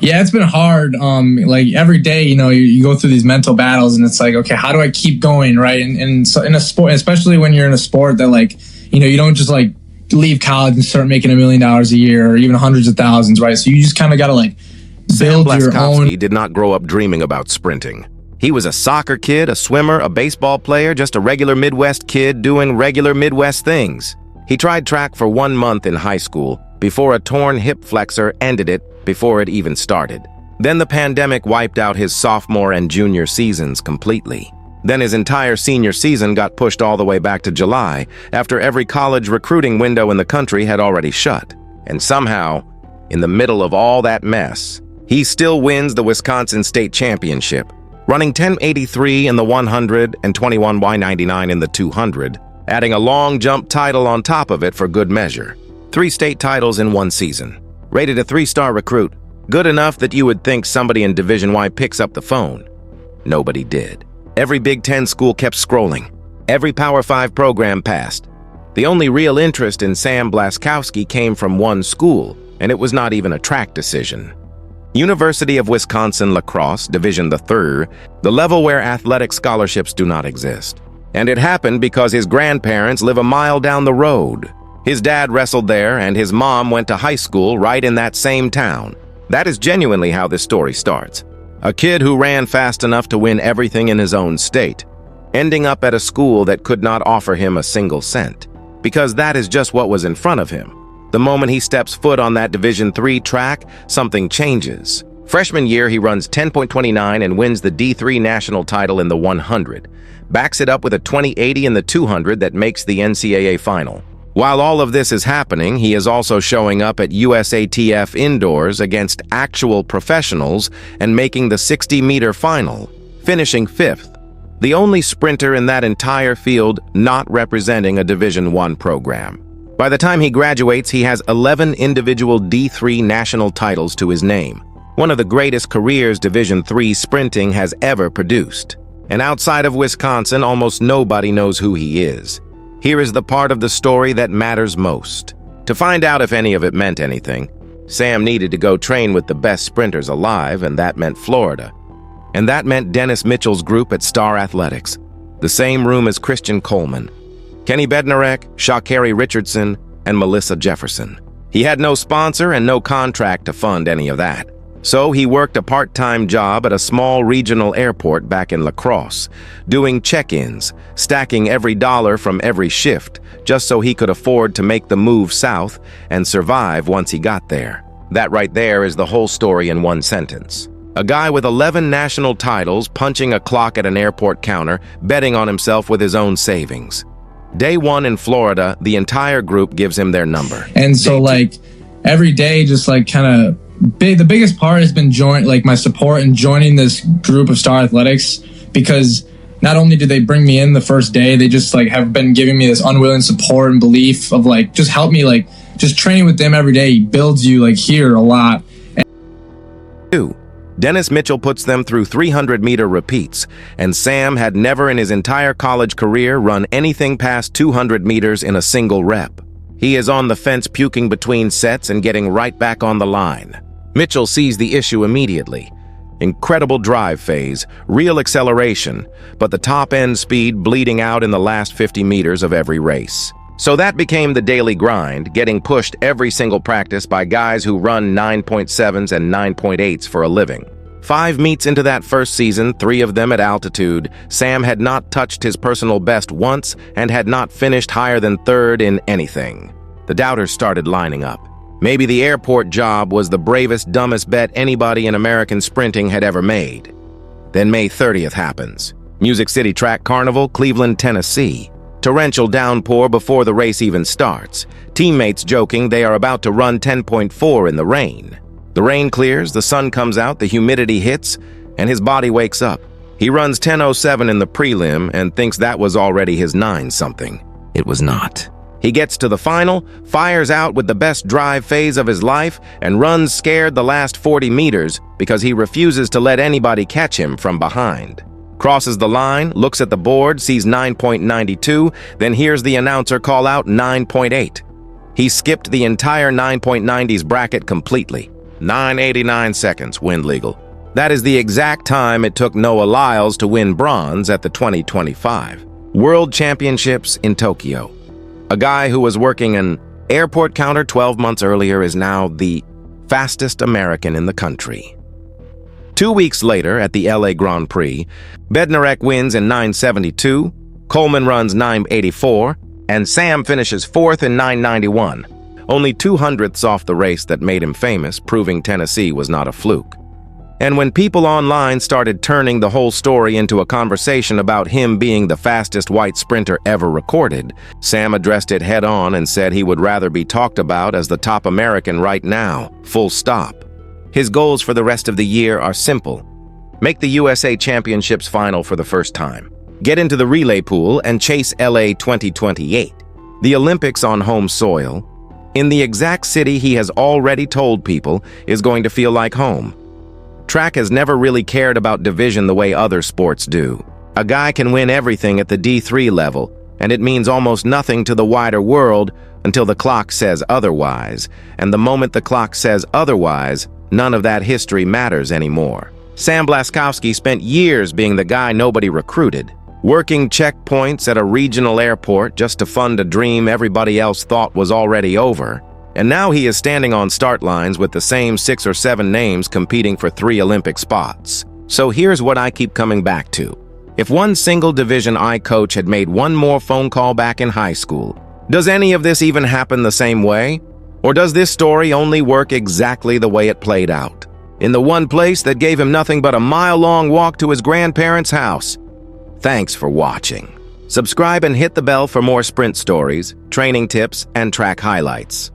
Yeah, it's been hard. Like every day, you go through these mental battles, and it's like, okay, how do I keep going, right? And so in a sport, especially when you're in a sport that you don't just like leave college and start making $1 million a year or even hundreds of thousands, right? So you just kind of got to build your own. Blaskowski did not grow up dreaming about sprinting. He was a soccer kid, a swimmer, a baseball player, just a regular Midwest kid doing regular Midwest things. He tried track for 1 month in high school before a torn hip flexor ended it before it even started. Then the pandemic wiped out his sophomore and junior seasons completely. Then his entire senior season got pushed all the way back to July after every college recruiting window in the country had already shut. And somehow, in the middle of all that mess, he still wins the Wisconsin State Championship, running 10.83 in the 100 and 21.99 in the 200, adding a long jump title on top of it for good measure. 3 state titles in 1 season. Rated a 3-star recruit, good enough that you would think somebody in Division Y picks up the phone. Nobody did. Every Big Ten school kept scrolling. Every Power 5 program passed. The only real interest in Sam Blaskowski came from one school, and it was not even a track decision. University of Wisconsin Lacrosse, Division III, the level where athletic scholarships do not exist. And it happened because his grandparents live a mile down the road. His dad wrestled there, and his mom went to high school right in that same town. That is genuinely how this story starts. A kid who ran fast enough to win everything in his own state, ending up at a school that could not offer him a single cent, because that is just what was in front of him. The moment he steps foot on that Division III track, something changes. Freshman year, he runs 10.29 and wins the D3 national title in the 100. Backs it up with a 20.80 in the 200 that makes the NCAA final. While all of this is happening, he is also showing up at USATF indoors against actual professionals and making the 60-meter final, finishing 5th. The only sprinter in that entire field not representing a Division I program. By the time he graduates, he has 11 individual D3 national titles to his name, one of the greatest careers Division III sprinting has ever produced. And outside of Wisconsin, almost nobody knows who he is. Here is the part of the story that matters most. To find out if any of it meant anything, Sam needed to go train with the best sprinters alive, and that meant Florida. And that meant Dennis Mitchell's group at Star Athletics, the same room as Christian Coleman, Kenny Bednarek, Sha'Carri Richardson, and Melissa Jefferson. He had no sponsor and no contract to fund any of that. So he worked a part-time job at a small regional airport back in La Crosse, doing check-ins, stacking every dollar from every shift, just so he could afford to make the move south and survive once he got there. That right there is the whole story in one sentence. A guy with 11 national titles punching a clock at an airport counter, betting on himself with his own savings. Day 1 in Florida, the entire group gives him their number. And so every day, just kind of the biggest part has been my support and joining this group of Star Athletics, because not only did they bring me in the first day, they just have been giving me this unwilling support and belief of just help me, just training with them every day builds you here a lot. 2. Dennis Mitchell puts them through 300-meter repeats, and Sam had never in his entire college career run anything past 200 meters in a single rep. He is on the fence puking between sets and getting right back on the line. Mitchell sees the issue immediately. Incredible drive phase, real acceleration, but the top-end speed bleeding out in the last 50 meters of every race. So that became the daily grind, getting pushed every single practice by guys who run 9.7s and 9.8s for a living. 5 meets into that first season, 3 of them at altitude, Sam had not touched his personal best once and had not finished higher than 3rd in anything. The doubters started lining up. Maybe the airport job was the bravest, dumbest bet anybody in American sprinting had ever made. Then May 30th happens. Music City Track Carnival, Cleveland, Tennessee. Torrential downpour before the race even starts. Teammates joking they are about to run 10.4 in the rain. The rain clears, the sun comes out, the humidity hits, and his body wakes up. He runs 10.07 in the prelim and thinks that was already his 9-something. It was not. He gets to the final, fires out with the best drive phase of his life, and runs scared the last 40 meters because he refuses to let anybody catch him from behind. Crosses the line, looks at the board, sees 9.92, then hears the announcer call out 9.8. He skipped the entire 9.90s bracket completely. 9:89 seconds, wind legal. That is the exact time it took Noah Lyles to win bronze at the 2025 World Championships in Tokyo. A guy who was working an airport counter 12 months earlier is now the fastest American in the country. 2 weeks later, at the LA Grand Prix, Bednarek wins in 9:72, Coleman runs 9:84, and Sam finishes fourth in 9:91, only 200ths off the race that made him famous, proving Tennessee was not a fluke. And when people online started turning the whole story into a conversation about him being the fastest white sprinter ever recorded, Sam addressed it head-on and said he would rather be talked about as the top American right now, full stop. His goals for the rest of the year are simple. Make the USA Championships final for the first time. Get into the relay pool and chase LA 2028. The Olympics on home soil, in the exact city he has already told people is going to feel like home. Track has never really cared about division the way other sports do. A guy can win everything at the D3 level, and it means almost nothing to the wider world until the clock says otherwise. And the moment the clock says otherwise, none of that history matters anymore. Sam Blaskowski spent years being the guy nobody recruited, working checkpoints at a regional airport just to fund a dream everybody else thought was already over. And now he is standing on start lines with the same 6 or 7 names competing for 3 Olympic spots. So here's what I keep coming back to. If one single Division I coach had made one more phone call back in high school, does any of this even happen the same way? Or does this story only work exactly the way it played out? In the one place that gave him nothing but a mile-long walk to his grandparents' house? Thanks for watching. Subscribe and hit the bell for more sprint stories, training tips, and track highlights.